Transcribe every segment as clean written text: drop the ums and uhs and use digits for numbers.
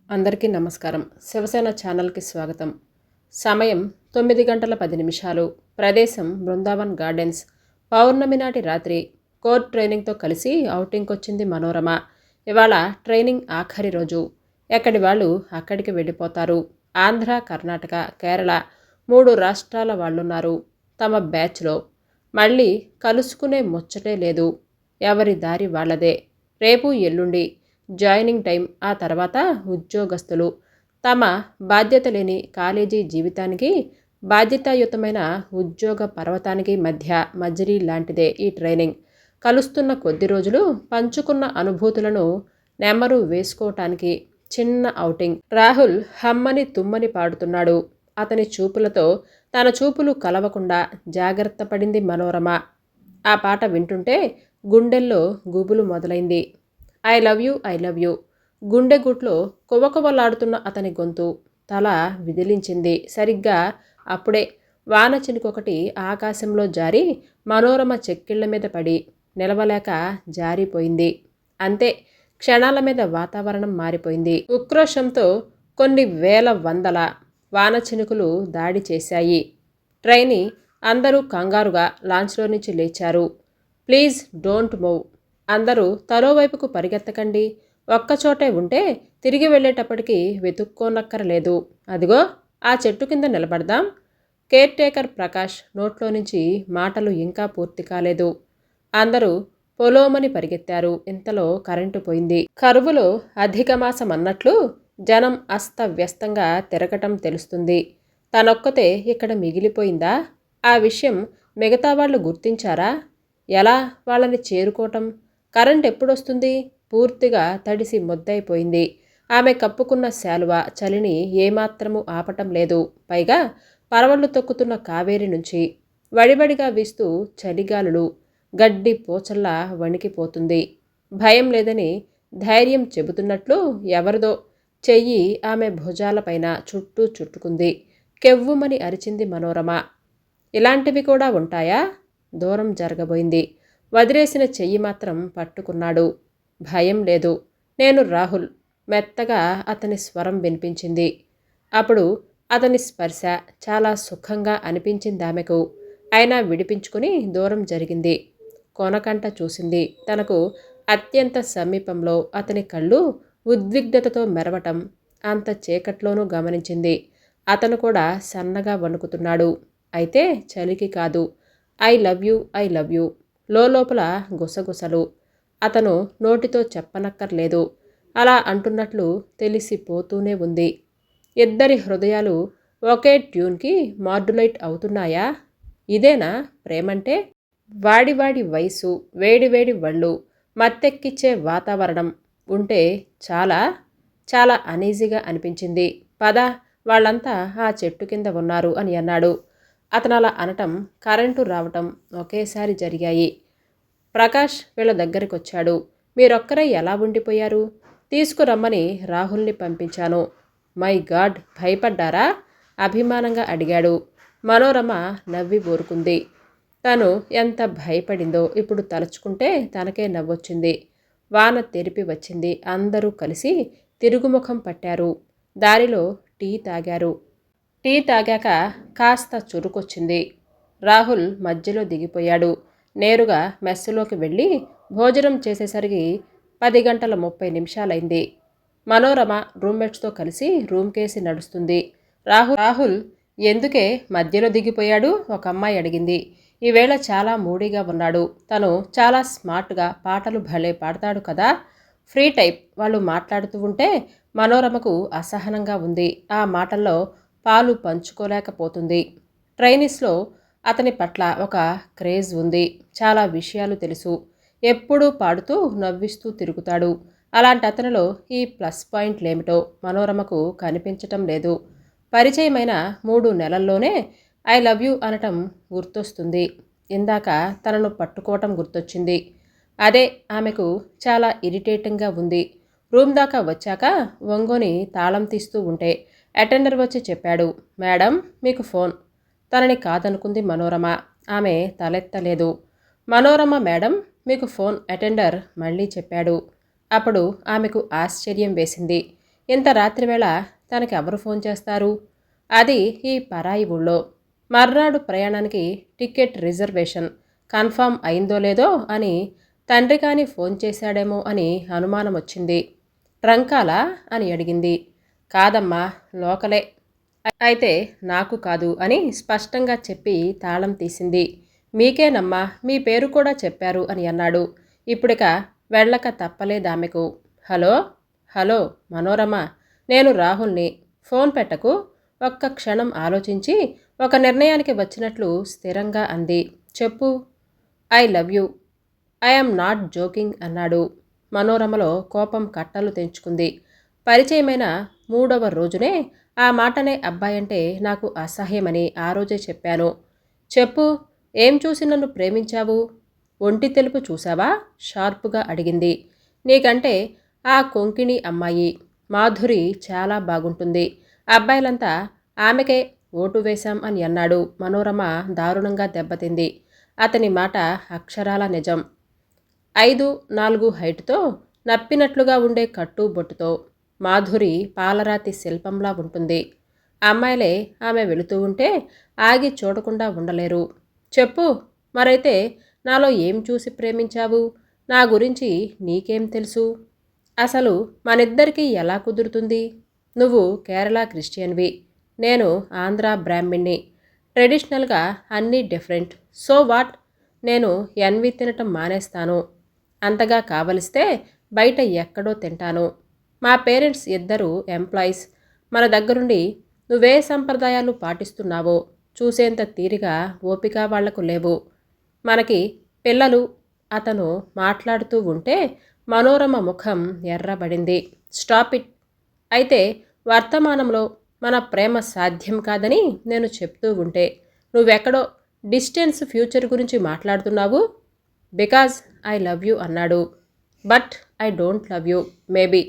అందరికీ నమస్కారం. శివసేన ఛానల్కి స్వాగతం. సమయం 9:10. ప్రదేశం బృందావన్ గార్డెన్స్. పౌర్ణమి నాటి రాత్రి. కోర్ ట్రైనింగ్తో కలిసి ఔటింగ్కి వచ్చింది మనోరమ. ఇవాళ ట్రైనింగ్ ఆఖరి రోజు. ఎక్కడి వాళ్ళు అక్కడికి వెళ్ళిపోతారు. ఆంధ్ర, కర్ణాటక, కేరళ 3 రాష్ట్రాల వాళ్ళున్నారు తమ బ్యాచ్లో. మళ్ళీ కలుసుకునే ముచ్చటే లేదు. ఎవరి దారి వాళ్ళదే. రేపు ఎల్లుండి జాయినింగ్ టైం. ఆ తర్వాత ఉద్యోగస్తులు. తమ బాధ్యత లేని కాలేజీ జీవితానికి, బాధ్యతాయుతమైన ఉద్యోగ పర్వతానికి మధ్య మజిలీ లాంటిదే ఈ ట్రైనింగ్. కలుస్తున్న కొద్ది రోజులు పంచుకున్న అనుభూతులను నెమరు వేసుకోవటానికి చిన్న ఔటింగ్. రాహుల్ హమ్మని తుమ్మని పాడుతున్నాడు. అతని చూపులతో తన చూపులు కలవకుండా జాగ్రత్త పడింది మనోరమ. ఆ పాట వింటుంటే గుండెల్లో గుబులు మొదలైంది. I love you, I love you. గుండె గుట్లో కువకువలాడుతున్న అతని గొంతు తల విదిలించింది. సరిగ్గా అప్పుడే వాన చినుకొకటి ఆకాశంలో జారి మనోరమ చెక్కిళ్ల మీద పడి నిలవలేక జారిపోయింది. అంతే, క్షణాల మీద వాతావరణం మారిపోయింది. ఉక్రోషంతో కొన్ని వేల వందల వాన చినుకులు దాడి చేశాయి. ట్రైనీ అందరూ కంగారుగా లాంచ్లో నుంచి లేచారు. Please don't move. అందరూ తలోవైపుకు పరిగెత్తకండి. ఒక్కచోటే ఉంటే తిరిగి వెళ్ళేటప్పటికి వెతుక్కోనక్కరలేదు. అదిగో ఆ చెట్టు కింద నిలబడదాం. కేర్ టేకర్ ప్రకాష్ నోట్లో నుంచి మాటలు ఇంకా పూర్తి కాలేదు. అందరూ పొలోమని పరిగెత్తారు. ఇంతలో కరెంటు పోయింది. కరువులో అధిక మాసం అన్నట్లు జనం అస్తవ్యస్తంగా తిరగటం తెలుస్తుంది. తనొక్కతే ఇక్కడ మిగిలిపోయిందా? ఆ విషయం మిగతా వాళ్ళు గుర్తించారా? ఎలా వాళ్ళని చేరుకోవటం? కరెంట్ ఎప్పుడొస్తుంది? పూర్తిగా తడిసి మొద్దైపోయింది. ఆమె కప్పుకున్న శాలువా చలిని ఏమాత్రమూ ఆపటం లేదు. పైగా పరవళ్లు తొక్కుతున్న కావేరి నుంచి వడివడిగా వీస్తూ చలిగాలులు గడ్డి పోచల్లా వణికిపోతుంది. భయం లేదని ధైర్యం చెబుతున్నట్లు ఎవరిదో చెయ్యి ఆమె భుజాలపైన చుట్టూ చుట్టుకుంది. కెవ్వుమని అరిచింది మనోరమ. ఇలాంటివి కూడా ఉంటాయా? దూరం జరగబోయింది. వదిలేసిన చెయ్యి మాత్రం పట్టుకున్నాడు. భయం లేదు. నేను రాహుల్. మెత్తగా అతని స్వరం వినిపించింది. అప్పుడు అతని స్పర్శ చాలా సుఖంగా అనిపించింది ఆమెకు. అయినా విడిపించుకుని దూరం జరిగింది. కొనకంట చూసింది. తనకు అత్యంత సమీపంలో అతని కళ్ళు ఉద్విగ్నతతో మెరవటం అంత చీకట్లోనూ గమనించింది. అతను కూడా సన్నగా వణుకుతున్నాడు. అయితే చలికి కాదు. I love you, I love you. లోపల గుసగుసలు. అతను నోటితో చెప్పనక్కర్లేదు. అలా అంటున్నట్లు తెలిసిపోతూనే ఉంది. ఇద్దరి హృదయాలు ఒకే ట్యూన్కి మాడ్యులేట్ అవుతున్నాయా? ఇదేనా ప్రేమంటే? వాడి వయసు, వేడివేడి వళ్ళు, మత్తెక్కిచ్చే వాతావరణం ఉంటే చాలా చాలా అనీజీగా అనిపించింది. పద, వాళ్ళంతా ఆ చెట్టు కింద ఉన్నారు అని అన్నాడు. అతను అలా అనటం, కరెంటు రావటం ఒకేసారి జరిగాయి. ప్రకాష్ వీళ్ళ దగ్గరికొచ్చాడు. మీరొక్కరే ఎలా ఉండిపోయారు? తీసుకురమ్మని రాహుల్ని పంపించాను. మై గాడ్, భయపడ్డారా? అభిమానంగా అడిగాడు. మనోరమ నవ్వి ఊరుకుంది. తను ఎంత భయపడిందో ఇప్పుడు తలుచుకుంటే తనకే నవ్వొచ్చింది. వాన తెరిపి వచ్చింది. అందరూ కలిసి తిరుగుముఖం పట్టారు. దారిలో టీ తాగారు. టీ తాగాక కాస్త చురుకొచ్చింది. రాహుల్ మధ్యలో దిగిపోయాడు. నేరుగా మెస్సులోకి వెళ్ళి భోజనం చేసేసరికి 10:30 మనోరమ రూమ్మేట్స్తో కలిసి రూమ్కేసి నడుస్తుంది. రాహుల్ ఎందుకే మధ్యలో దిగిపోయాడు? ఒక అమ్మాయి అడిగింది. ఈవేళ చాలా మూడీగా ఉన్నాడు. తను చాలా స్మార్ట్గా పాటలు భలే పాడతాడు కదా. Free type. వాళ్ళు మాట్లాడుతూ ఉంటే మనోరమకు అసహనంగా ఉంది. ఆ మాటల్లో పాలు పంచుకోలేకపోతుంది. ట్రైనిస్లో అతని పట్ల ఒక క్రేజ్ ఉంది. చాలా విషయాలు తెలుసు. ఎప్పుడూ పాడుతూ నవ్విస్తూ తిరుగుతాడు. అలాంటి అతనిలో ఈ ప్లస్ పాయింట్లేమిటో మనోరమకు కనిపించటం లేదు. పరిచయమైన 3 నెలల్లోనే ఐ లవ్ యూ అనటం గుర్తొస్తుంది. ఇందాక తనను పట్టుకోవటం గుర్తొచ్చింది. అదే ఆమెకు చాలా ఇరిటేటింగ్గా ఉంది. రూమ్ దాకా వచ్చాక వంగోని తాళం తీస్తూ ఉంటే అటెండర్ వచ్చి చెప్పాడు, మేడం మీకు ఫోన్. తనని కాదనుకుంది మనోరమ. ఆమె తలెత్తలేదు. మనోరమ మేడం మీకు ఫోన్ అటెండర్ మళ్ళీ చెప్పాడు. అప్పుడు ఆమెకు ఆశ్చర్యం వేసింది. ఇంత రాత్రివేళ తనకెవరు ఫోన్ చేస్తారు? అది ఈ పరాయి ఊళ్ళో. మర్నాడు ప్రయాణానికి టికెట్ రిజర్వేషన్ కన్ఫామ్ అయిందో లేదో అని తండ్రి కాని ఫోన్ చేశాడేమో అని అనుమానం వచ్చింది. ట్రంకాలా అని అడిగింది. కాదమ్మా, లోకలే. అయితే నాకు కాదు అని స్పష్టంగా చెప్పి తాళం తీసింది. మీకేనమ్మా, మీ పేరు కూడా చెప్పారు అని అన్నాడు. ఇప్పుడిక వెళ్ళక తప్పలేదామెకు. హలో హలో మనోరమ, నేను రాహుల్ని. ఫోన్ పెట్టకు. ఒక్క క్షణం ఆలోచించి ఒక నిర్ణయానికి వచ్చినట్లు స్థిరంగా అంది. చెప్పు. I love you. I'm not joking అన్నాడు. మనోరమలో కోపం కట్టలు తెంచుకుంది. పరిచయమైన 3వ రోజునే ఆ మాటనే అబ్బాయంటే నాకు అసహ్యమని ఆ రోజే చెప్పాను. చెప్పు, ఏం చూసి నన్ను ప్రేమించావు? ఒంటి తెలుపు చూసావా? షార్పుగా అడిగింది. నీకంటే ఆ కొంకిణి అమ్మాయి మాధురి చాలా బాగుంటుంది. అబ్బాయిలంతా ఆమెకే ఓటు వేశాం అని అన్నాడు. మనోరమ దారుణంగా దెబ్బతింది. అతని మాట అక్షరాల నిజం. 5'4" హైటుతో నప్పినట్లుగా ఉండే కట్టు బొట్టుతో మాధురి పాలరాతి శిల్పంలా ఉంటుంది. అమ్మాయిలే ఆమె వెళుతూ ఉంటే ఆగి చూడకుండా ఉండలేరు. చెప్పు, మరైతే నాలో ఏం చూసి ప్రేమించావు? నా గురించి నీకేం తెలుసు? అసలు మనిద్దరికీ ఎలా కుదురుతుంది? నువ్వు కేరళ క్రిస్టియన్వి, నేను ఆంధ్ర బ్రాహ్మిణ్ణి. ట్రెడిషనల్గా అన్నీ డిఫరెంట్. So what? నేను ఎన్వి తినటం మానేస్తాను. అంతగా కావలిస్తే బయట ఎక్కడో తింటాను. మా పేరెంట్స్ ఇద్దరు ఎంప్లాయీస్. మన దగ్గరుండి నువ్వే సంప్రదాయాలు పాటిస్తున్నావో చూసేంత తీరిగా ఓపిక వాళ్లకు లేవు. మనకి పిల్లలు. అతను మాట్లాడుతూ ఉంటే మనోరమ ముఖం ఎర్రబడింది. Stop it. అయితే వర్తమానంలో మన ప్రేమ సాధ్యం కాదని నేను చెప్తూ ఉంటే నువ్వెక్కడో డిస్టెన్స్ ఫ్యూచర్ గురించి మాట్లాడుతున్నావు. బికాజ్ ఐ లవ్ యూ అన్నాడు. But I don't love you. Maybe.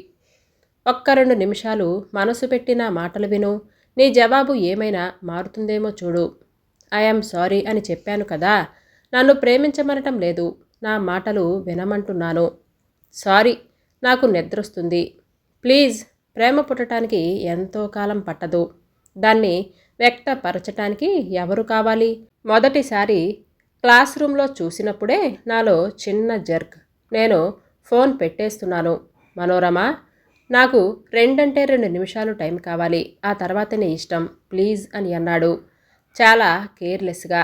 ఒక్క 2 నిమిషాలు మనసు పెట్టి నా మాటలు విను. నీ జవాబు ఏమైనా మారుతుందేమో చూడు. ఐఎమ్ సారీ అని చెప్పాను కదా. నన్ను ప్రేమించమనటం లేదు, నా మాటలు వినమంటున్నాను. సారీ, నాకు నిద్రొస్తుంది. ప్లీజ్. ప్రేమ పుట్టడానికి ఎంతో కాలం పట్టదు. దాన్ని వ్యక్తపరచటానికి ఎవరు కావాలి? మొదటిసారి క్లాస్ రూమ్లో చూసినప్పుడే నాలో చిన్న జర్క్. నేను ఫోన్ పెట్టేస్తున్నాను. మనోరమ, నాకు 2 నిమిషాలు టైం కావాలి. ఆ తర్వాత నీ ఇష్టం ప్లీజ్ అని అన్నాడు చాలా కేర్లెస్గా.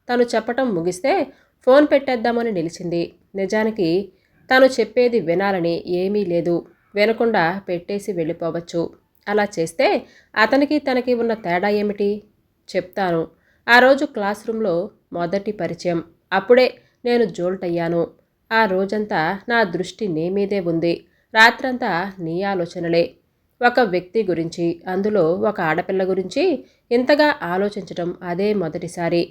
తను చెప్పటం ముగిస్తే ఫోన్ పెట్టేద్దామని నిలిచింది. నిజానికి తను చెప్పేది వినాలని ఏమీ లేదు. వినకుండా పెట్టేసి వెళ్ళిపోవచ్చు. అలా చేస్తే అతనికి తనకి ఉన్న తేడా ఏమిటి? చెప్తాను. ఆ రోజు క్లాస్ రూమ్లో మొదటి పరిచయం. అప్పుడే నేను జోల్టయ్యాను. ఆ రోజంతా నా దృష్టి నీ మీదే ఉంది. రాత్రంతా నీ ఆలోచనలే. ఒక వ్యక్తి గురించి, అందులో ఒక ఆడపిల్ల గురించి ఇంతగా ఆలోచించటం అదే మొదటిసారి.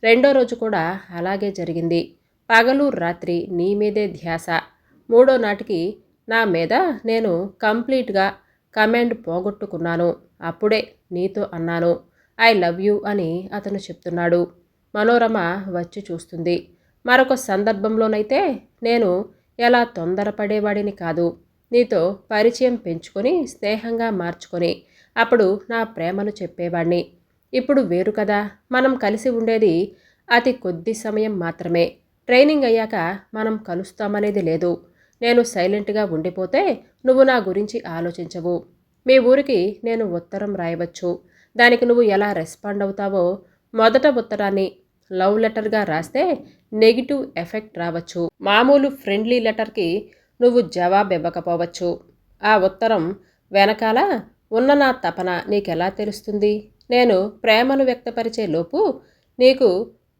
రెండో రోజు కూడా అలాగే జరిగింది. పగలు రాత్రి నీ మీదే ధ్యాస. మూడో నాటికి నా మీద నేను కంప్లీట్గా కమాండ్ పోగొట్టుకున్నాను. అప్పుడే నీతో అన్నాను ఐ లవ్ యూ అని అతను చెప్తున్నాడు. మనోరమ వచ్చి చూస్తుంది. మరొక సందర్భంలోనైతే నేను ఎలా తొందరపడేవాడిని కాదు. నీతో పరిచయం పెంచుకొని స్నేహంగా మార్చుకొని అప్పుడు నా ప్రేమను చెప్పేవాణ్ణి. ఇప్పుడు వేరు కదా. మనం కలిసి ఉండేది అతి కొద్ది సమయం మాత్రమే. ట్రైనింగ్ అయ్యాక మనం కలుస్తామనేది లేదు. నేను సైలెంట్గా ఉండిపోతే నువ్వు నా గురించి ఆలోచించవు. మీ ఊరికి నేను ఉత్తరం రాయవచ్చు. దానికి నువ్వు ఎలా రెస్పాండ్ అవుతావో, మొదట ఉత్తరాన్ని లవ్ లెటర్గా రాస్తే నెగిటివ్ ఎఫెక్ట్ రావచ్చు. మామూలు ఫ్రెండ్లీ లెటర్కి నువ్వు జవాబు ఇవ్వకపోవచ్చు. ఆ ఉత్తరం వెనకాల ఉన్న నా తపన నీకెలా తెలుస్తుంది? నేను ప్రేమను వ్యక్తపరిచే లోపు నీకు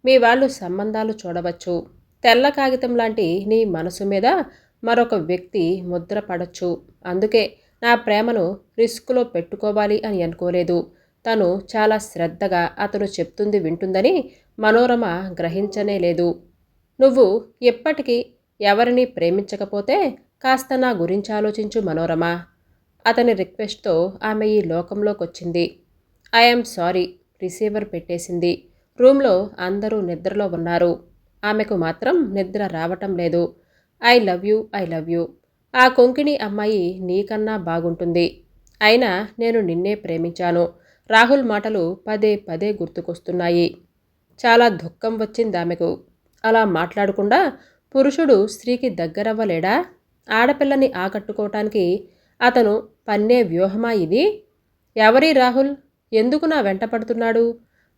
మీ వాళ్ళు సంబంధాలు చూడవచ్చు. తెల్ల కాగితం లాంటి నీ మనసు మీద మరొక వ్యక్తి ముద్ర పడచ్చు. అందుకే నా ప్రేమను రిస్కులో పెట్టుకోవాలి అని అనుకోలేదు. తను చాలా శ్రద్ధగా అతను చెప్తుంది వింటుందని మనోరమ గ్రహించనే లేదు. నువ్వు ఎప్పటికీ ఎవరిని ప్రేమించకపోతే కాస్త నా గురించి ఆలోచించు మనోరమ. అతని రిక్వెస్ట్తో ఆమె ఈ లోకంలోకొచ్చింది. I'm sorry. రిసీవర్ పెట్టేసింది. రూమ్లో అందరూ నిద్రలో ఉన్నారు. ఆమెకు మాత్రం నిద్ర రావటం లేదు. I love you, I love you. ఆ కొంకిణి అమ్మాయి నీకన్నా బాగుంటుంది. అయినా నేను నిన్నే ప్రేమించాను. రాహుల్ మాటలు పదే పదే గుర్తుకొస్తున్నాయి. చాలా దుఃఖం వచ్చిందామెకు. అలా మాట్లాడకుండా పురుషుడు స్త్రీకి దగ్గరవ్వలేడా? ఆడపిల్లని ఆకట్టుకోవటానికి అతను పన్నే వ్యూహమా ఇది? ఎవరీ రాహుల్? ఎందుకు నా వెంట పడుతున్నాడు?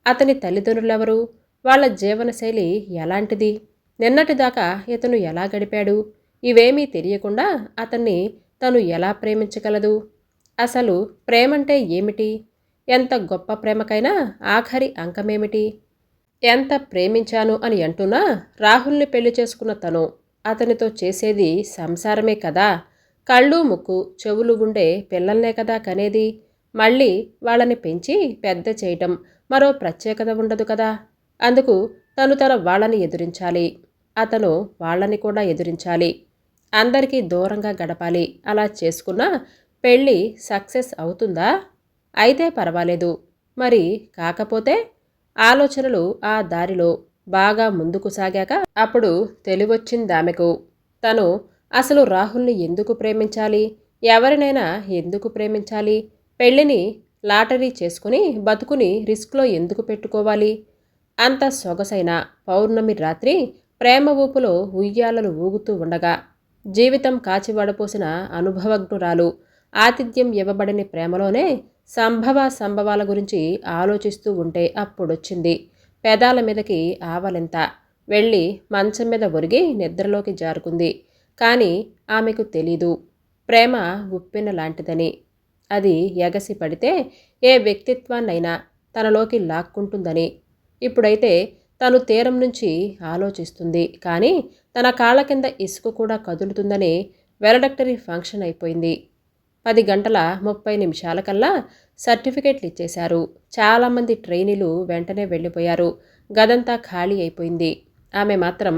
అతని తల్లిదండ్రులెవరు? వాళ్ళ జీవనశైలి ఎలాంటిది? నిన్నటిదాకా ఇతను ఎలా గడిపాడు? ఇవేమీ తెలియకుండా అతన్ని తను ఎలా ప్రేమించగలదు? అసలు ప్రేమంటే ఏమిటి? ఎంత గొప్ప ప్రేమకైనా ఆఖరి అంకమేమిటి? ఎంత ప్రేమించాను అని అంటున్నా రాహుల్ని పెళ్లి చేసుకున్న తను అతనితో చేసేది సంసారమే కదా. కళ్ళు ముక్కు చెవులు ఉండే పిల్లల్నే కదా కనేది. మళ్ళీ వాళ్ళని పెంచి పెద్ద చేయటం మరో ప్రత్యేకత ఉండదు కదా. అందుకు తను తన వాళ్ళని ఎదురించాలి. అతను వాళ్ళని కూడా ఎదురించాలి. అందరికీ దూరంగా గడపాలి. అలా చేసుకున్నా పెళ్ళి సక్సెస్ అవుతుందా? అయితే పర్వాలేదు. మరి కాకపోతే? ఆలోచనలు ఆ దారిలో బాగా ముందుకు సాగాక అప్పుడు తెలివొచ్చిందామెకు. తను అసలు రాహుల్ని ఎందుకు ప్రేమించాలి? ఎవరినైనా ఎందుకు ప్రేమించాలి? పెళ్ళిని లాటరీ చేసుకుని బతుకుని రిస్క్లో ఎందుకు పెట్టుకోవాలి? అంత సొగసైన పౌర్ణమి రాత్రి ప్రేమ ఊపులో ఉయ్యాలలు ఊగుతూ ఉండగా జీవితం కాచి వడపోసిన అనుభవజ్ఞురాలు ఆతిథ్యం ఇవ్వబడని ప్రేమలోనే సంభవాల గురించి ఆలోచిస్తూ ఉంటే అప్పుడొచ్చింది పెదాల మీదకి ఆవలింత. వెళ్ళి మంచం మీద ఒరిగి నిద్రలోకి జారుకుంది. కానీ ఆమెకు తెలీదు ప్రేమ ఉప్పెన లాంటిదని. అది ఎగసి పడితే ఏ వ్యక్తిత్వాన్నైనా తనలోకి లాక్కుంటుందని. ఇప్పుడైతే తను తీరం నుంచి ఆలోచిస్తుంది. కానీ తన కాళ్ళ కింద ఇసుక కూడా కదులుతుందని వెలడక్టరీ ఫంక్షన్ అయిపోయింది. 10 గంటల 30 నిమిషాలకల్లా సర్టిఫికేట్లు ఇచ్చేశారు. చాలామంది ట్రైనీలు వెంటనే వెళ్ళిపోయారు. గదంతా ఖాళీ అయిపోయింది. ఆమె మాత్రం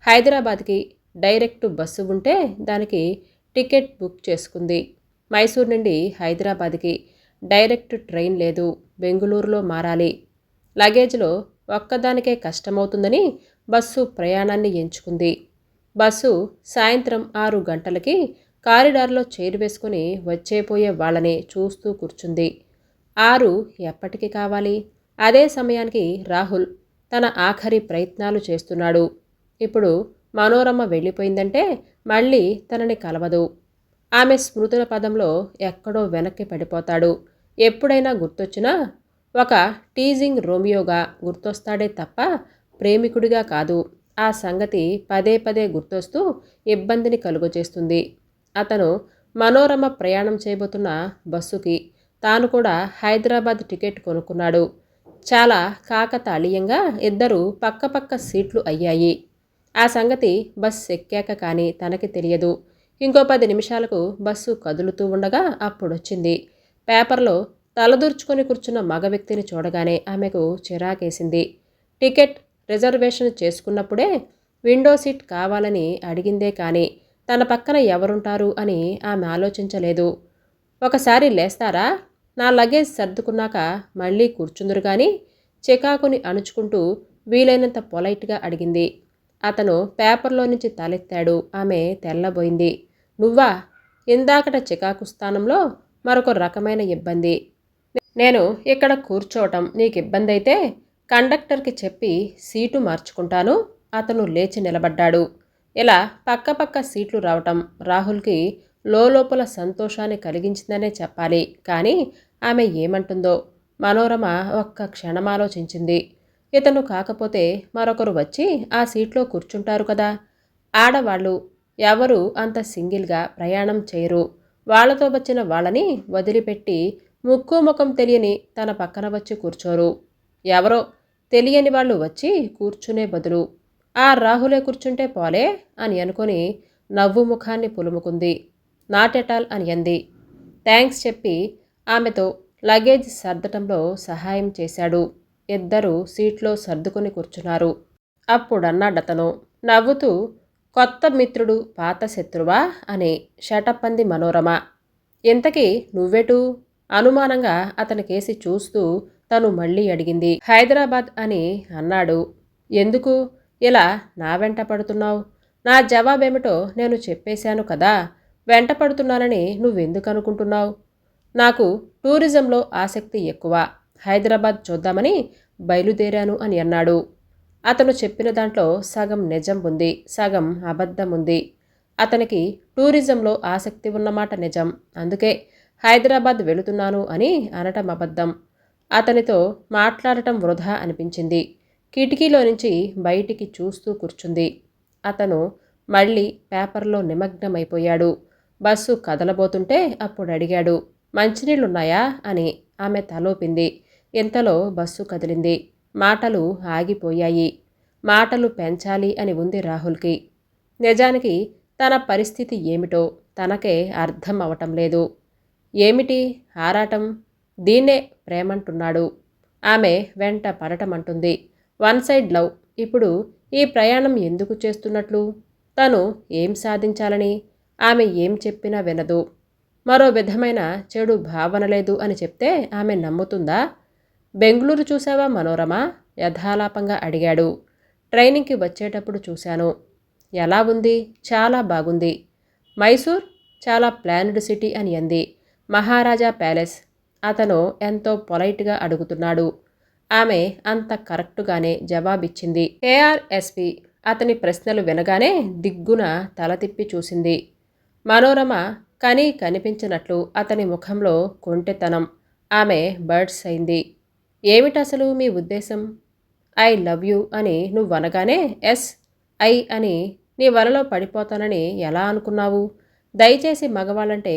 హైదరాబాద్కి డైరెక్ట్ బస్సు ఉంటే దానికి టికెట్ బుక్ చేసుకుంది. మైసూర్ నుండి హైదరాబాద్కి డైరెక్ట్ ట్రైన్ లేదు. బెంగుళూరులో మారాలి. లగేజ్లో ఒక్కదానికే కష్టమవుతుందని బస్సు ప్రయాణాన్ని ఎంచుకుంది. బస్సు సాయంత్రం 6 గంటలకి కారిడార్లో చైర్ వేసుకుని వచ్చేపోయే వాళ్ళని చూస్తూ కూర్చుంది. 6 ఎప్పటికి కావాలి? అదే సమయానికి రాహుల్ తన ఆఖరి ప్రయత్నాలు చేస్తున్నాడు. ఇప్పుడు మనోరమ వెళ్ళిపోయిందంటే మళ్ళీ తనని కలవదు. ఆమె స్మృతుల పదంలో ఎక్కడో వెనక్కి పడిపోతాడు. ఎప్పుడైనా గుర్తొచ్చినా ఒక టీజింగ్ రోమియోగా గుర్తొస్తాడే తప్ప ప్రేమికుడిగా కాదు. ఆ సంగతి పదే పదే గుర్తొస్తూ ఇబ్బందిని కలుగజేస్తుంది. అతను మనోరమ ప్రయాణం చేయబోతున్న బస్సుకి తాను కూడా హైదరాబాద్ టికెట్ కొనుక్కున్నాడు. చాలా కాకతాళీయంగా ఇద్దరు పక్కపక్క సీట్లు అయ్యాయి. ఆ సంగతి బస్సు ఎక్కాక కానీ తనకి తెలియదు. ఇంకో 10 నిమిషాలకు బస్సు కదులుతూ ఉండగా అప్పుడొచ్చింది. పేపర్లో తలదూర్చుకొని కూర్చున్న మగ వ్యక్తిని చూడగానే ఆమెకు చిరాకేసింది. టికెట్ రిజర్వేషన్ చేసుకున్నప్పుడే విండో సీట్ కావాలని అడిగిందే కానీ తన పక్కన ఎవరుంటారు అని ఆమె ఆలోచించలేదు. ఒకసారి లేస్తారా? నా లగేజ్ సర్దుకున్నాక మళ్ళీ కూర్చుందురు గాని చికాకుని అణుచుకుంటూ వీలైనంత పొలైట్గా అడిగింది. అతను పేపర్లో నుంచి తలెత్తాడు. ఆమె తెల్లబోయింది. నువ్వా? ఇందాకట చికాకు స్థానంలో మరొక రకమైన ఇబ్బంది. నేను ఇక్కడ కూర్చోవటం నీకు ఇబ్బంది అయితే కండక్టర్కి చెప్పి సీటు మార్చుకుంటాను. అతను లేచి నిలబడ్డాడు. ఇలా పక్కపక్క సీట్లు రావటం రాహుల్కి లోపల సంతోషాన్ని కలిగించిందనే చెప్పాలి. కానీ ఆమె ఏమంటుందో మనోరమ ఒక్క క్షణం ఆలోచించింది. ఇతను కాకపోతే మరొకరు వచ్చి ఆ సీట్లో కూర్చుంటారు కదా. ఆడవాళ్ళు ఎవరు అంత సింగిల్గా ప్రయాణం చేయరు. వాళ్లతో వచ్చిన వాళ్ళని వదిలిపెట్టి ముక్కు ముఖం తెలియని తన పక్కన వచ్చి కూర్చోరు. ఎవరో తెలియని వాళ్ళు వచ్చి కూర్చునే బదులు ఆ రాహులే కూర్చుంటే పోలే అని అనుకొని నవ్వు ముఖాన్ని పులుముకుంది. నాటెటాల్ అని అంది. థ్యాంక్స్ చెప్పి ఆమెతో లగేజ్ సర్దటంలో సహాయం చేశాడు. ఇద్దరూ సీట్లో సర్దుకొని కూర్చున్నారు. అప్పుడన్నాడతను నవ్వుతూ, కొత్త మిత్రుడు పాత శత్రువా అని. షటప్ అంది మనోరమ. ఇంతకీ నువ్వెటు? అనుమానంగా అతనికేసి చూస్తూ తను మళ్ళీ అడిగింది. హైదరాబాద్ అని అన్నాడు. ఎందుకు ఇలా నా వెంట పడుతున్నావు? నా జవాబేమిటో నేను చెప్పేశాను కదా. వెంట పడుతున్నానని నువ్వెందుకు అనుకుంటున్నావు? నాకు టూరిజంలో ఆసక్తి ఎక్కువ. హైదరాబాద్ చూద్దామని బయలుదేరాను అని అన్నాడు. అతను చెప్పిన దాంట్లో సగం నిజం ఉంది, సగం అబద్ధం ఉంది. అతనికి టూరిజంలో ఆసక్తి ఉన్నమాట నిజం. అందుకే హైదరాబాద్ వెళుతున్నాను అని అనటం అబద్ధం. అతనితో మాట్లాడటం వృధా అనిపించింది. కిటికీలో నుంచి బయటికి చూస్తూ కూర్చుంది. అతను మళ్ళీ పేపర్లో నిమగ్నమైపోయాడు. బస్సు కదలబోతుంటే అప్పుడు అడిగాడు, మంచినీళ్ళున్నాయా అని. ఆమె తలోపింది. ఇంతలో బస్సు కదిలింది. మాటలు ఆగిపోయాయి. మాటలు పెంచాలి అని ఉంది రాహుల్కి. నిజానికి తన పరిస్థితి ఏమిటో తనకే అర్థం అవటం లేదు. ఏమిటి ఆరాటం? దీన్నే ప్రేమంటున్నాడు. ఆమె వెంట పడటమంటుంది. One side love. ఇప్పుడు ఈ ప్రయాణం ఎందుకు చేస్తున్నట్లు? తను ఏం సాధించాలని? ఆమె ఏం చెప్పినా వినదు. మరో విధమైన చెడు భావన లేదు అని చెప్తే ఆమె నమ్ముతుందా? బెంగుళూరు చూసావా మనోరమ? యథాలాపంగా అడిగాడు. ట్రైనింగ్కి వచ్చేటప్పుడు చూశాను. ఎలా ఉంది? చాలా బాగుంది. మైసూర్? చాలా ప్లాన్డ్ సిటీ అని అంది. మహారాజా ప్యాలెస్. అతను ఎంతో పొలైట్గా అడుగుతున్నాడు. ఆమె అంత కరెక్టుగానే జవాబిచ్చింది. కేఆర్ఎస్పి అతని ప్రశ్నలు వినగానే దిగ్గున తల తిప్పి చూసింది. మనోరమ కనిపించినట్లు అతని ముఖంలో కొంటెతనం. ఆమె బర్డ్స్ అయింది. ఏమిటసలు మీ ఉద్దేశం? ఐ లవ్ యూ అని నువ్వనగానే ఎస్ ఐ అని నీ వలలో పడిపోతానని ఎలా అనుకున్నావు? దయచేసి మగవాళ్ళంటే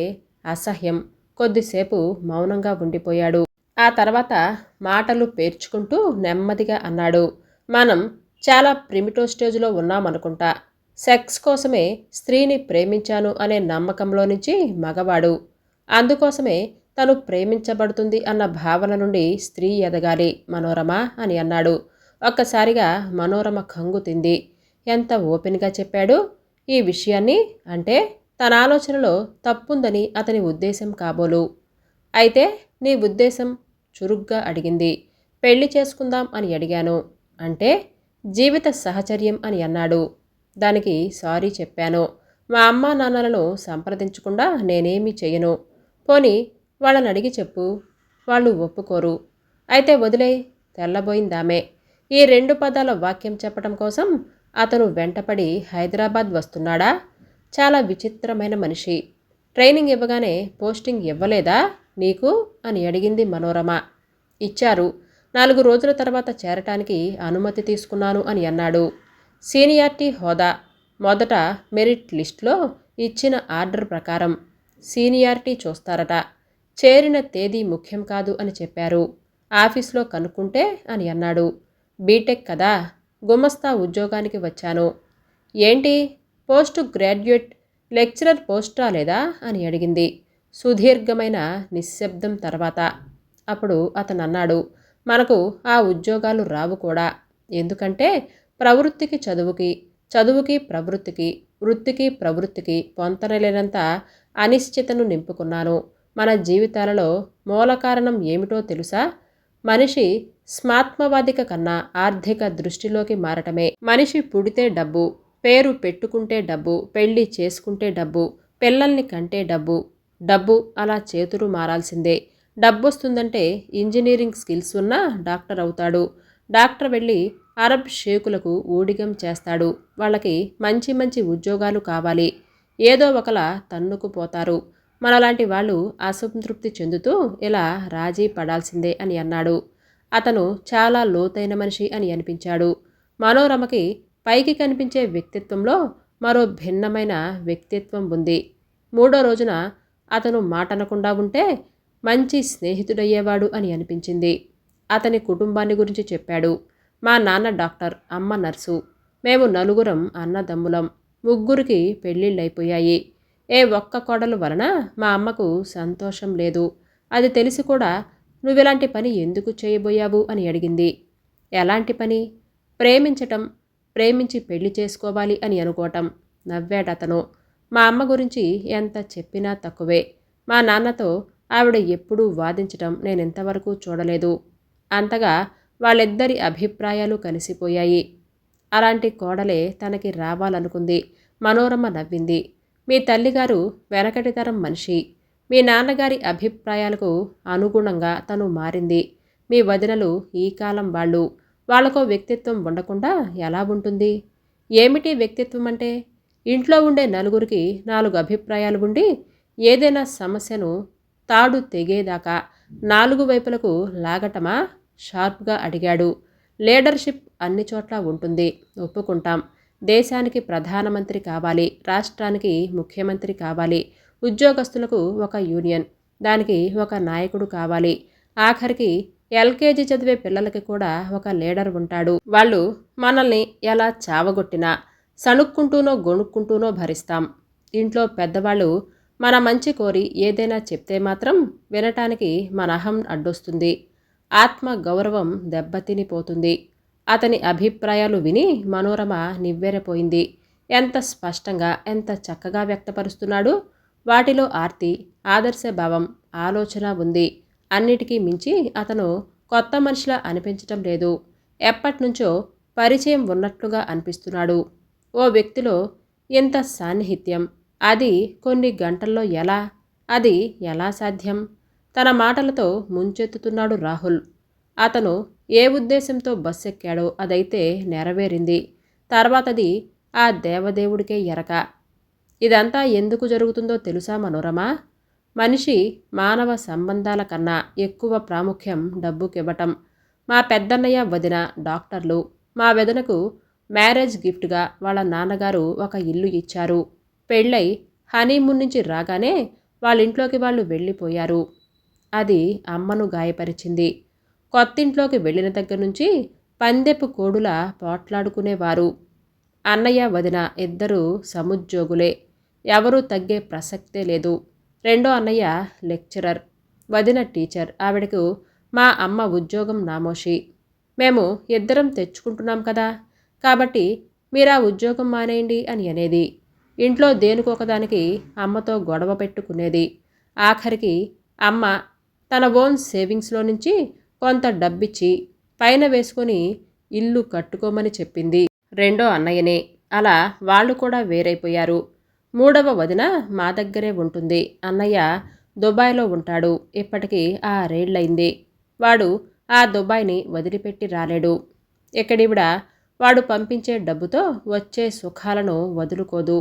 అసహ్యం. కొద్దిసేపు మౌనంగా ఉండిపోయాడు. ఆ తర్వాత మాటలు పేర్చుకుంటూ నెమ్మదిగా అన్నాడు. మనం చాలా ప్రిమిటివ్ స్టేజ్లో ఉన్నామనుకుంటా. సెక్స్ కోసమే స్త్రీని ప్రేమించాను అనే నమ్మకంలో నుంచి మగవాడు. అందుకోసమే తను ప్రేమించబడుతుంది అన్న భావన నుండి స్త్రీ ఎదగాలి మనోరమ అని అన్నాడు. ఒక్కసారిగా మనోరమ కంగు తింది. ఎంత ఓపెన్గా చెప్పాడు ఈ విషయాన్ని! అంటే తన ఆలోచనలో తప్పుందని అతని ఉద్దేశం కాబోలు. అయితే నీ ఉద్దేశం? చురుగ్గా అడిగింది. పెళ్లి చేసుకుందాం అని అడిగాను. అంటే జీవిత సహచర్యం అని అన్నాడు. దానికి సారీ చెప్పాను. మా అమ్మా నాన్నలను సంప్రదించకుండా నేనేమీ చెయ్యను. పోనీ వాళ్ళని అడిగి చెప్పు. వాళ్ళు ఒప్పుకోరు. అయితే వదిలే. తెల్లబోయిందామే. ఈ 2 పదాల వాక్యం చెప్పటం కోసం అతను వెంటపడి హైదరాబాద్ వస్తున్నాడా? చాలా విచిత్రమైన మనిషి. ట్రైనింగ్ ఇవ్వగానే పోస్టింగ్ ఇవ్వలేదా నీకు అని అడిగింది మనోరమ. ఇచ్చారు. 4 రోజుల తర్వాత చేరటానికి అనుమతి తీసుకున్నాను అని అన్నాడు. సీనియారిటీ హోదా మొదట మెరిట్ లిస్టులో ఇచ్చిన ఆర్డర్ ప్రకారం సీనియారిటీ చూస్తారట. చేరిన తేదీ ముఖ్యం కాదు అని చెప్పారు. ఆఫీస్లో కనుక్కుంటే అని అన్నాడు. బీటెక్ కదా, గుమస్తా ఉద్యోగానికి వచ్చాను. ఏంటి పోస్ట్ గ్రాడ్యుయేట్ లెక్చరర్ పోస్ట్ రాలేదా అని అడిగింది సుదీర్ఘమైన నిశ్శబ్దం తర్వాత. అప్పుడు అతను అన్నాడు, మనకు ఆ ఉద్యోగాలు రావు కూడా. ఎందుకంటే ప్రవృత్తికి చదువుకి, చదువుకి ప్రవృత్తికి, వృత్తికి ప్రవృత్తికి పొంతనలేనంత అనిశ్చితను నింపుకున్నాను. మన జీవితాలలో మూల కారణం ఏమిటో తెలుసా? మనిషి స్మాత్మవాదిక కన్నా ఆర్థిక దృష్టిలోకి మారటమే. మనిషి పుడితే డబ్బు, పేరు పెట్టుకుంటే డబ్బు, పెళ్లి చేసుకుంటే డబ్బు, పిల్లల్ని కంటే డబ్బు. డబ్బు అలా చేతులు మారాల్సిందే. డబ్బొస్తుందంటే ఇంజనీరింగ్ స్కిల్స్ ఉన్నా డాక్టర్ అవుతాడు. డాక్టర్ వెళ్ళి అరబ్ షేకులకు ఊడిగం చేస్తాడు. వాళ్ళకి మంచి మంచి ఉద్యోగాలు కావాలి. ఏదో ఒకలా తన్నుకుపోతారు. మనలాంటి వాళ్ళు అసంతృప్తి చెందుతూ ఇలా రాజీ పడాల్సిందే అని అన్నాడు. అతను చాలా లోతైన మనిషి అని అనిపించాడు. మనోరమకి పైకి కనిపించే వ్యక్తిత్వంలో మరో భిన్నమైన వ్యక్తిత్వం ఉంది. 3వ రోజున అతను మాటనకుండా ఉంటే మంచి స్నేహితుడయ్యేవాడు అని అనిపించింది. అతని కుటుంబాన్ని గురించి చెప్పాడు. మా నాన్న డాక్టర్, అమ్మ నర్సు. మేము 4 అన్నదమ్ములం. 3కి పెళ్ళిళ్ళైపోయాయి. ఏ ఒక్క కోడలు వలన మా అమ్మకు సంతోషం లేదు. అది తెలిసి కూడా నువ్విలాంటి పని ఎందుకు చేయబోయావు అని అడిగింది. ఎలాంటి పని? ప్రేమించటం, ప్రేమించి పెళ్లి చేసుకోవాలి అని అనుకోవటం. నవ్వాడతను. మా అమ్మ గురించి ఎంత చెప్పినా తక్కువే. మా నాన్నతో ఆవిడ ఎప్పుడూ వాదించటం నేనెంతవరకు చూడలేదు. అంతగా వాళ్ళిద్దరి అభిప్రాయాలు కలిసిపోయాయి. అలాంటి కోడలే తనకి రావాలనుకుంది. మనోరమ నవ్వింది. మీ తల్లిగారు వెనకటి తరం మనిషి. మీ నాన్నగారి అభిప్రాయాలకు అనుగుణంగా తను మారింది. మీ వదినలు ఈ కాలం వాళ్ళు. వాళ్ళకో వ్యక్తిత్వం ఉండకుండా ఎలా ఉంటుంది? ఏమిటి వ్యక్తిత్వం అంటే? ఇంట్లో ఉండే నలుగురికి 4 అభిప్రాయాలు ఉండి ఏదైనా సమస్యను తాడు తెగేదాకా 4 వైపులకు లాగటమా? షార్ప్గా అడిగాడు. లీడర్షిప్ అన్ని చోట్ల ఉంటుంది, ఒప్పుకుంటాం. దేశానికి ప్రధానమంత్రి కావాలి, రాష్ట్రానికి ముఖ్యమంత్రి కావాలి, ఉద్యోగస్తులకు ఒక యూనియన్, దానికి ఒక నాయకుడు కావాలి, ఆఖరికి ఎల్కేజీ చదివే పిల్లలకి కూడా ఒక లీడర్ ఉంటాడు. వాళ్ళు మనల్ని ఎలా చావగొట్టినా సణుక్కుంటూనో గొణుక్కుంటూనో భరిస్తాం. ఇంట్లో పెద్దవాళ్ళు మన మంచి కోరి ఏదైనా చెప్తే మాత్రం వినటానికి మన అహం అడ్డొస్తుంది. ఆత్మ గౌరవం దెబ్బతినిపోతుంది. అతని అభిప్రాయాలు విని మనోరమ నివ్వెరపోయింది. ఎంత స్పష్టంగా, ఎంత చక్కగా వ్యక్తపరుస్తున్నాడు. వాటిలో ఆర్తి, ఆదర్శభావం, ఆలోచన ఉంది. అన్నిటికీ మించి అతను కొత్త మనిషిలా అనిపించటం లేదు. ఎప్పటినుంచో పరిచయం ఉన్నట్లుగా అనిపిస్తున్నాడు. ఓ వ్యక్తిలో ఎంత సాన్నిహిత్యం, అది కొన్ని గంటల్లో ఎలా? అది ఎలా సాధ్యం? తన మాటలతో ముంచెత్తుతున్నాడు రాహుల్. అతను ఏ ఉద్దేశంతో బస్సు ఎక్కాడో అదైతే నెరవేరింది. తర్వాతది ఆ దేవదేవుడికే ఎరక. ఇదంతా ఎందుకు జరుగుతుందో తెలుసా మనోరమా? మనిషి మానవ సంబంధాల కన్నా ఎక్కువ ప్రాముఖ్యం డబ్బుకివ్వటం. మా పెద్దన్నయ్య వదిన డాక్టర్లు. మా వదినకు మ్యారేజ్ గిఫ్ట్గా వాళ్ళ నాన్నగారు ఒక ఇల్లు ఇచ్చారు. పెళ్ళై హనీమూన్ నుంచి రాగానే వాళ్ళింట్లోకి వాళ్ళు వెళ్ళిపోయారు. అది అమ్మను గాయపరిచింది. కొత్తింట్లోకి వెళ్ళిన దగ్గర నుంచి పందెపు కోడులా పోట్లాడుకునేవారు. అన్నయ్య వదిన ఇద్దరూ సముద్యోగులే. ఎవరూ తగ్గే ప్రసక్తే లేదు. రెండో అన్నయ్య లెక్చరర్, వదిన టీచర్. ఆవిడకు మా అమ్మ ఉద్యోగం నామోషి. మేము ఇద్దరం తెచ్చుకుంటున్నాం కదా, కాబట్టి మీరా ఉద్యోగం మానేయండి అని అనేది. ఇంట్లో దేనికొకదానికి అమ్మతో గొడవ పెట్టుకునేది. ఆఖరికి అమ్మ తన ఓన్ సేవింగ్స్లో నుంచి కొంత డబ్బిచ్చి పైన వేసుకొని ఇల్లు కట్టుకోమని చెప్పింది రెండో అన్నయ్యనే. అలా వాళ్ళు కూడా వేరైపోయారు. మూడవ వదిన మా దగ్గరే ఉంటుంది. అన్నయ్య దుబాయ్లో ఉంటాడు. ఇప్పటికీ 6 ఏళ్లయింది. వాడు ఆ దుబాయ్ని వదిలిపెట్టి రాలేడు. ఇక్కడివిడ వాడు పంపించే డబ్బుతో వచ్చే సుఖాలను వదులుకోదు.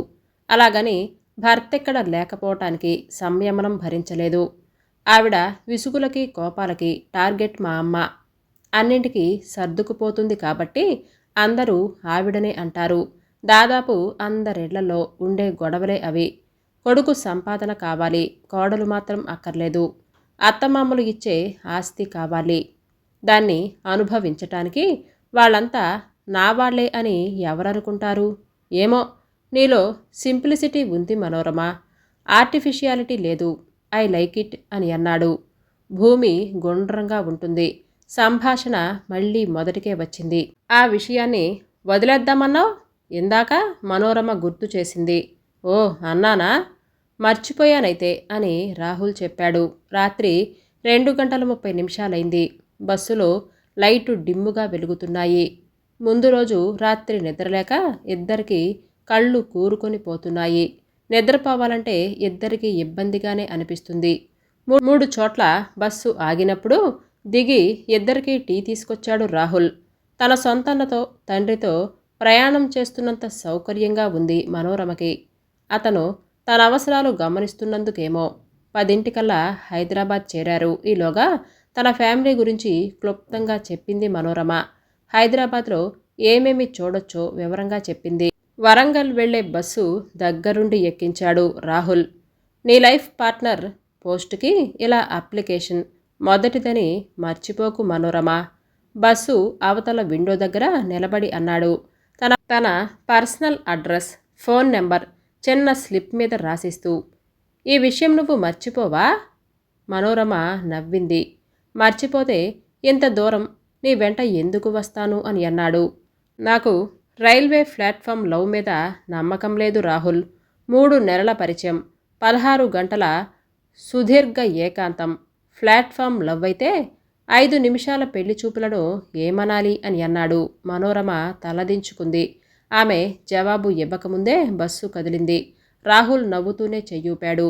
అలాగని భర్తెక్కడ లేకపోవటానికి సంయమనం భరించలేదు. ఆవిడ విసుగులకి కోపాలకి టార్గెట్ మా అమ్మ. అన్నింటికీ సర్దుకుపోతుంది కాబట్టి అందరూ ఆవిడనే అంటారు. దాదాపు అందరిళ్లలో ఉండే గొడవలే అవి. కొడుకు సంపాదన కావాలి, కోడలు మాత్రం అక్కర్లేదు. అత్తమామలు ఇచ్చే ఆస్తి కావాలి. దాన్ని అనుభవించటానికి వాళ్ళంతా నా వాళ్లే అని ఎవరనుకుంటారు? ఏమో, నీలో సింప్లిసిటీ ఉంది మనోరమ, ఆర్టిఫిషియాలిటీ లేదు. ఐ లైక్ ఇట్ అని అన్నాడు. భూమి గుండ్రంగా ఉంటుంది. సంభాషణ మళ్ళీ మొదటికే వచ్చింది. ఆ విషయాన్ని వదిలేద్దామన్నావు ఇందాక మనోరమ గుర్తు చేసింది. ఓ అన్నానా? మర్చిపోయానైతే అని రాహుల్ చెప్పాడు. రాత్రి 2:30 బస్సులో లైటు డిమ్ముగా వెలుగుతున్నాయి. ముందు రోజు రాత్రి నిద్రలేక ఇద్దరికి కళ్ళు కూరుకొని పోతున్నాయి. నిద్రపోవాలంటే ఇద్దరికీ ఇబ్బందిగానే అనిపిస్తుంది. 3 చోట్ల బస్సు ఆగినప్పుడు దిగి ఇద్దరికీ టీ తీసుకొచ్చాడు రాహుల్. తన సొంతన్నతో తండ్రితో ప్రయాణం చేస్తున్నంత సౌకర్యంగా ఉంది మనోరమకి. అతను తన అవసరాలు గమనిస్తున్నందుకేమో 10 హైదరాబాద్ చేరారు. ఈలోగా తన ఫ్యామిలీ గురించి క్లుప్తంగా చెప్పింది మనోరమ. హైదరాబాద్లో ఏమేమి చూడొచ్చో వివరంగా చెప్పింది. వరంగల్ వెళ్లే బస్సు దగ్గరుండి ఎక్కించాడు రాహుల్. నీ లైఫ్ పార్ట్నర్ పోస్టుకి ఇలా అప్లికేషన్ మొదటిదని మర్చిపోకు మనోరమ. బస్సు అవతల విండో దగ్గర నిలబడి అన్నాడు. తన పర్సనల్ అడ్రస్, ఫోన్ నెంబర్ చిన్న స్లిప్ మీద రాసిస్తూ. ఈ విషయం నువ్వు మర్చిపోవా? మనోరమ నవ్వింది. మర్చిపోతే ఇంత దూరం నీ వెంట ఎందుకు వస్తాను అని అన్నాడు. నాకు రైల్వే ప్లాట్ఫామ్ లవ్ మీద నమ్మకం లేదు రాహుల్. 3 నెలల పరిచయం, 16 గంటల సుదీర్ఘ ఏకాంతం. ప్లాట్ఫామ్ లవ్ అయితే 5 నిమిషాల పెళ్లి చూపులను ఏమనాలి అని అన్నాడు. మనోరమ తలదించుకుంది. ఆమె జవాబు ఇవ్వకముందే బస్సు కదిలింది. రాహుల్ నవ్వుతూనే చెయ్యూపాడు.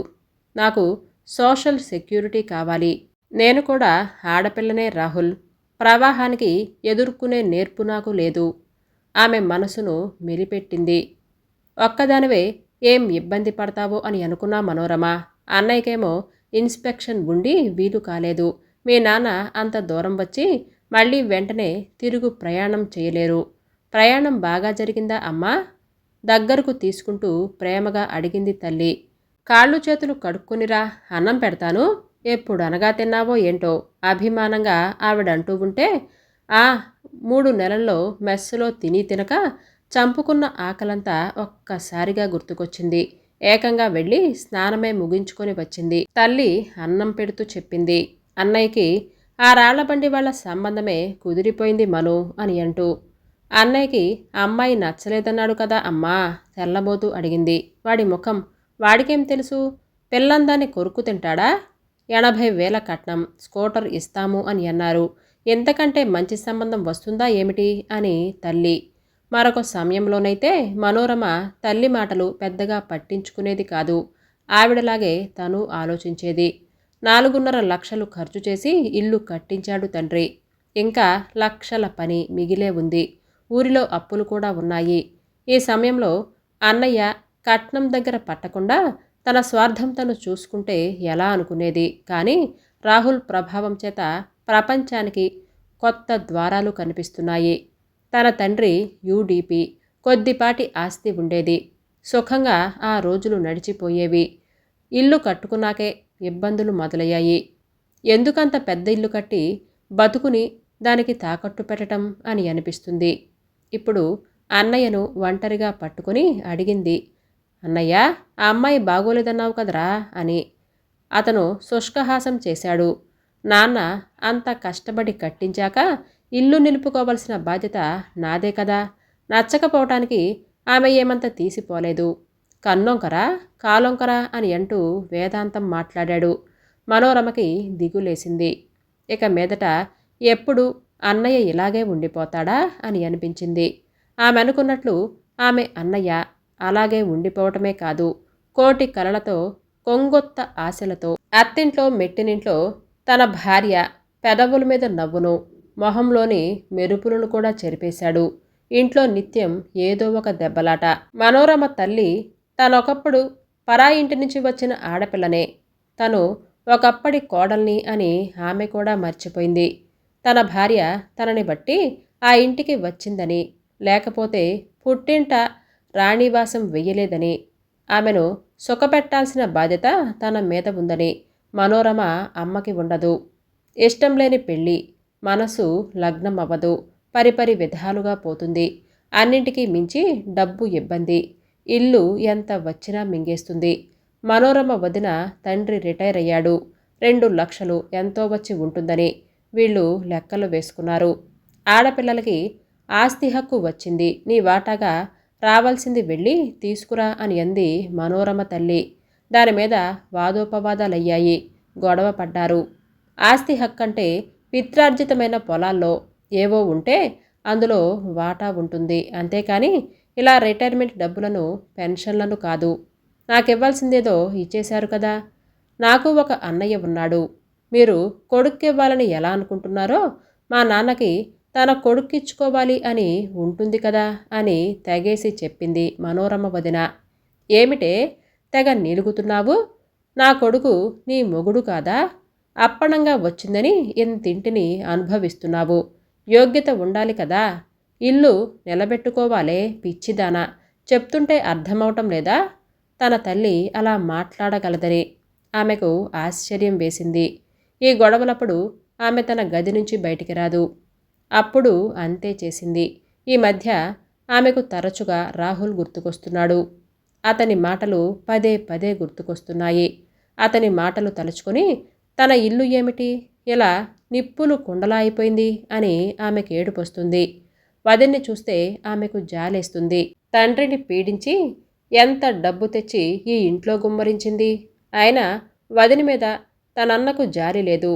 నాకు సోషల్ సెక్యూరిటీ కావాలి. నేను కూడా ఆడపిల్లనే రాహుల్. ప్రవాహానికి ఎదుర్కొనే నేర్పు నాకు లేదు. ఆమె మనసును మెలిపెట్టింది. ఒక్కదానివే ఏం ఇబ్బంది పడతావో అని అనుకున్నా మనోరమ. అన్నయ్యకేమో ఇన్స్పెక్షన్ ఉండి వీలు కాలేదు. మీ నాన్న అంత దూరం వచ్చి మళ్ళీ వెంటనే తిరుగు ప్రయాణం చేయలేరు. ప్రయాణం బాగా జరిగిందా అమ్మా? దగ్గరకు తీసుకుంటూ ప్రేమగా అడిగింది తల్లి. కాళ్ళు చేతులు కడుక్కునిరా, అన్నం పెడతాను. ఎప్పుడు అనగా తిన్నావో ఏంటో అభిమానంగా ఆవిడంటూ ఉంటే, ఆ 3 నెలల్లో మెస్సులో తిని తినక చంపుకున్న ఆకలంతా ఒక్కసారిగా గుర్తుకొచ్చింది. ఏకంగా వెళ్ళి స్నానమే ముగించుకొని వచ్చింది. తల్లి అన్నం పెడుతూ చెప్పింది. అన్నయ్యకి ఆ రాళ్లబండి వాళ్ళ సంబంధమే కుదిరిపోయింది మను అని అంటూ. అన్నయ్యకి అమ్మాయి నచ్చలేదన్నాడు కదా అమ్మా? తెల్లబోతూ అడిగింది. వాడి ముఖం వాడికేం తెలుసు? పిల్లందాన్ని కొరుకు తింటాడా? 80,000 కట్నం, స్కూటర్ ఇస్తాము అని అన్నారు. ఎంతకంటే మంచి సంబంధం వస్తుందా ఏమిటి అని తల్లి. మరొక సమయంలోనైతే మనోరమ తల్లి మాటలు పెద్దగా పట్టించుకునేది కాదు. ఆవిడలాగే తను ఆలోచించేది. 4.5 లక్షలు ఖర్చు చేసి ఇల్లు కట్టించాడు తండ్రి. ఇంకా లక్షల పని మిగిలే ఉంది. ఊరిలో అప్పులు కూడా ఉన్నాయి. ఈ సమయంలో అన్నయ్య కట్నం దగ్గర పట్టకుండా తన స్వార్థం తను చూసుకుంటే ఎలా అనుకునేది. కానీ రాహుల్ ప్రభావం చేత ప్రపంచానికి కొత్త ద్వారాలు కనిపిస్తున్నాయి. తన తండ్రి యూడీపీ, కొద్దిపాటి ఆస్తి ఉండేది. సుఖంగా ఆ రోజులు నడిచిపోయేవి. ఇల్లు కట్టుకున్నాకే ఇబ్బందులు మొదలయ్యాయి. ఎందుకంత పెద్ద ఇల్లు కట్టి బతుకుని దానికి తాకట్టు పెట్టడం అని అనిపిస్తుంది. ఇప్పుడు అన్నయ్యను ఒంటరిగా పట్టుకుని అడిగింది. అన్నయ్య, ఆ అమ్మాయి బాగోలేదన్నావు కదరా అని. అతను శుష్కహాసం చేశాడు. నాన్న అంత కష్టపడి కట్టించాక ఇల్లు నిలుపుకోవలసిన బాధ్యత నాదే కదా. నచ్చకపోవటానికి ఆమె ఏమంత తీసిపోలేదు. కన్నొంకరా కాలొంకరా అని అంటూ వేదాంతం మాట్లాడాడు. మనోరమకి దిగులేసింది. ఇక మీదట ఎప్పుడు అన్నయ్య ఇలాగే ఉండిపోతాడా అని అనిపించింది. ఆమె అనుకున్నట్లు ఆమె అన్నయ్య అలాగే ఉండిపోవటమే కాదు, కోటి కలలతో కొంగొత్త ఆశలతో అత్తింట్లో మెట్టినింట్లో తన భార్య పెదవుల మీద నవ్వును, మొహంలోని మెరుపులను కూడా చెరిపేశాడు. ఇంట్లో నిత్యం ఏదో ఒక దెబ్బలాట. మనోరమ తల్లి తనొకప్పుడు పరాయి ఇంటి నుంచి వచ్చిన ఆడపిల్లనే, తను ఒకప్పటి కోడల్ని అని ఆమె కూడా మర్చిపోయింది. తన భార్య తనని బట్టి ఆ ఇంటికి వచ్చిందని, లేకపోతే పుట్టింట రాణివాసం వెయ్యలేదని, ఆమెను సుఖపెట్టాల్సిన బాధ్యత తన మీద ఉందని మనోరమ అమ్మకి ఉండదు. ఇష్టం లేని పెళ్ళి, మనసు లగ్నం అవ్వదు, పరిపరి విధాలుగా పోతుంది. అన్నింటికీ మించి డబ్బు ఇబ్బంది. ఇల్లు ఎంత వచ్చినా మింగేస్తుంది. మనోరమ వదిన తండ్రి రిటైర్ అయ్యాడు. 2 లక్షలు ఎంతో వచ్చి ఉంటుందని వీళ్ళు లెక్కలు వేసుకున్నారు. ఆడపిల్లలకి ఆస్తి హక్కు వచ్చింది, నీ వాటాగా రావాల్సింది వెళ్ళి తీసుకురా అని అంది మనోరమ తల్లి. దాని మీద వాదోపవాదాలయ్యాయి. గొడవ పడ్డారు. ఆస్తి హక్కంటే పిత్రార్జితమైన పొలాల్లో ఏవో ఉంటే అందులో వాటా ఉంటుంది, అంతేకాని ఇలా రిటైర్మెంట్ డబ్బులను, పెన్షన్లను కాదు. నాకివ్వాల్సిందేదో ఇచ్చేశారు కదా. నాకు ఒక అన్నయ్య ఉన్నాడు. మీరు కొడుక్కివ్వాలని ఎలా అనుకుంటున్నారో మా నాన్నకి తన కొడుక్కిచ్చుకోవాలి అని ఉంటుంది కదా అని తెగేసి చెప్పింది మనోరమ వదిన. ఏమిటే తెగ నిలుగుతున్నావు? నా కొడుకు నీ మొగుడు కాదా? అప్పణంగా వచ్చిందని ఇంతింటిని అనుభవిస్తున్నావు. యోగ్యత ఉండాలి కదా. ఇల్లు నిలబెట్టుకోవాలే పిచ్చిదానా. చెప్తుంటే అర్థమవటం లేదా? తన తల్లి అలా మాట్లాడగలదని ఆమెకు ఆశ్చర్యం వేసింది. ఈ గొడవలప్పుడు ఆమె తన గది నుంచి బయటికి రాదు. అప్పుడు అంతే చేసింది. ఈ మధ్య ఆమెకు తరచుగా రాహుల్ గుర్తుకొస్తున్నాడు. అతని మాటలు పదే పదే గుర్తుకొస్తున్నాయి. అతని మాటలు తలుచుకొని తన ఇల్లు ఏమిటి ఇలా నిప్పులు కుండలా అయిపోయింది అని ఆమెకు ఏడుపొస్తుంది. వదిన్ని చూస్తే ఆమెకు జాలేస్తుంది. తండ్రిని పీడించి ఎంత డబ్బు తెచ్చి ఈ ఇంట్లో గుమ్మరించింది. అయినా వదిని మీద తనన్నకు జాలి లేదు.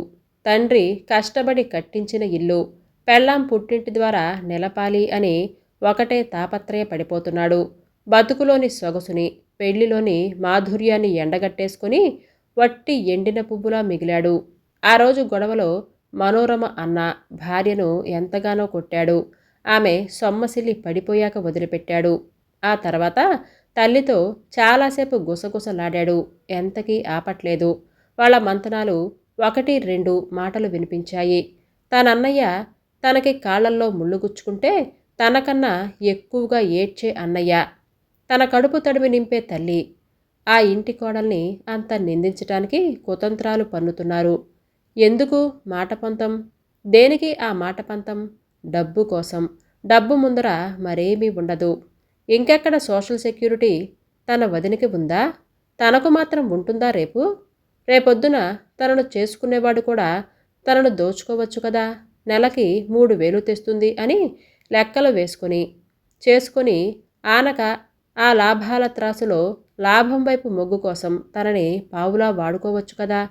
తండ్రి కష్టపడి కట్టించిన ఇల్లు పెళ్ళాం పుట్టింటి ద్వారా నిలపాలి అని ఒకటే తాపత్రయ పడిపోతున్నాడు. బతుకులోని సొగసుని, పెళ్లిలోని మాధుర్యాన్ని ఎండగట్టేసుకొని వట్టి ఎండిన పువ్వులా మిగిలాడు. ఆ రోజు గొడవలో మనోరమ అన్న భార్యను ఎంతగానో కొట్టాడు. ఆమె సొమ్మసిల్లి పడిపోయాక వదిలిపెట్టాడు. ఆ తర్వాత తల్లితో చాలాసేపు గుసగుసలాడాడు. ఎంతకీ ఆపట్లేదు. వాళ్ళ మంతనాలు 1, 2 మాటలు వినిపించాయి. తనన్నయ్య తనకి కాళ్ళల్లో ముళ్ళు గుచ్చుకుంటే తనకన్నా ఎక్కువగా ఏడ్చే అన్నయ్య, తన కడుపు తడిమి నింపే తల్లి, ఆ ఇంటి కోడల్ని అంత నిందించటానికి కుతంత్రాలు పన్నుతున్నారు. ఎందుకు మాట పంతం? దేనికి ఆ మాట పంతం? డబ్బు కోసం. డబ్బు ముందర మరేమీ ఉండదు. ఇంకెక్కడ సోషల్ సెక్యూరిటీ? తన వదినికి ఉందా? తనకు మాత్రం ఉంటుందా రేపు? రేపొద్దున తనను చేసుకునేవాడు కూడా తనను దోచుకోవచ్చు కదా. నెలకి 3,000 తెస్తుంది అని లెక్కలు చేసుకొని ఆనక ఆ లాభాల త్రాసులో లాభం వైపు మొగ్గు కోసం తనని పావులా వాడుకోవచ్చు కదా.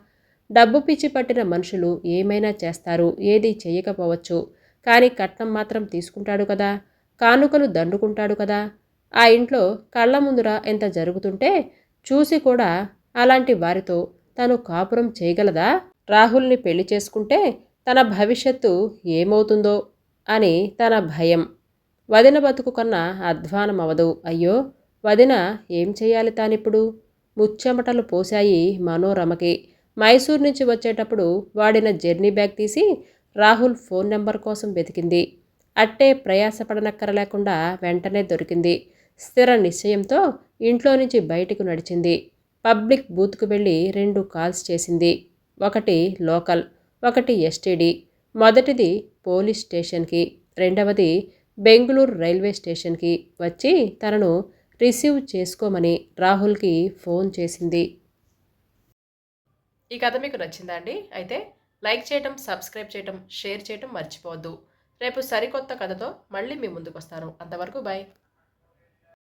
డబ్బు పిచ్చి పట్టిన మనుషులు ఏమైనా చేస్తారు, ఏదీ చెయ్యకపోవచ్చు. కానీ కట్నం మాత్రం తీసుకుంటాడు కదా, కానుకలు దండుకుంటాడు కదా. ఆ ఇంట్లో కళ్ళ ముందుర ఎంత జరుగుతుంటే చూసి కూడా అలాంటి వారితో తను కాపురం చేయగలదా? రాహుల్ని పెళ్లి చేసుకుంటే తన భవిష్యత్తు ఏమవుతుందో అని తన భయం. వదిన బతుకు కన్నా అధ్వానమవదు. అయ్యో, వదిన ఏం చెయ్యాలి తానిప్పుడు? ముచ్చెమటలు పోశాయి మనోరమకి. మైసూర్ నుంచి వచ్చేటప్పుడు వాడిన జర్నీ బ్యాగ్ తీసి రాహుల్ ఫోన్ నెంబర్ కోసం వెతికింది. అట్టే ప్రయాసపడనక్కరలేకుండా వెంటనే దొరికింది. స్థిర నిశ్చయంతో ఇంట్లో నుంచి బయటకు నడిచింది. పబ్లిక్ బూత్కు వెళ్ళి 2 కాల్స్ చేసింది. ఒకటి లోకల్, ఒకటి ఎస్టీడీ. మొదటిది పోలీస్ స్టేషన్కి, రెండవది బెంగుళూరు రైల్వే స్టేషన్కి వచ్చి తనను రిసీవ్ చేసుకోమని రాహుల్కి ఫోన్ చేసింది. ఈ కథ మీకు నచ్చిందా అండి? అయితే లైక్ చేయటం, సబ్స్క్రైబ్ చేయటం, షేర్ చేయటం మర్చిపోవద్దు. రేపు సరికొత్త కథతో మళ్ళీ మీ ముందుకు వస్తాను. అంతవరకు బాయ్.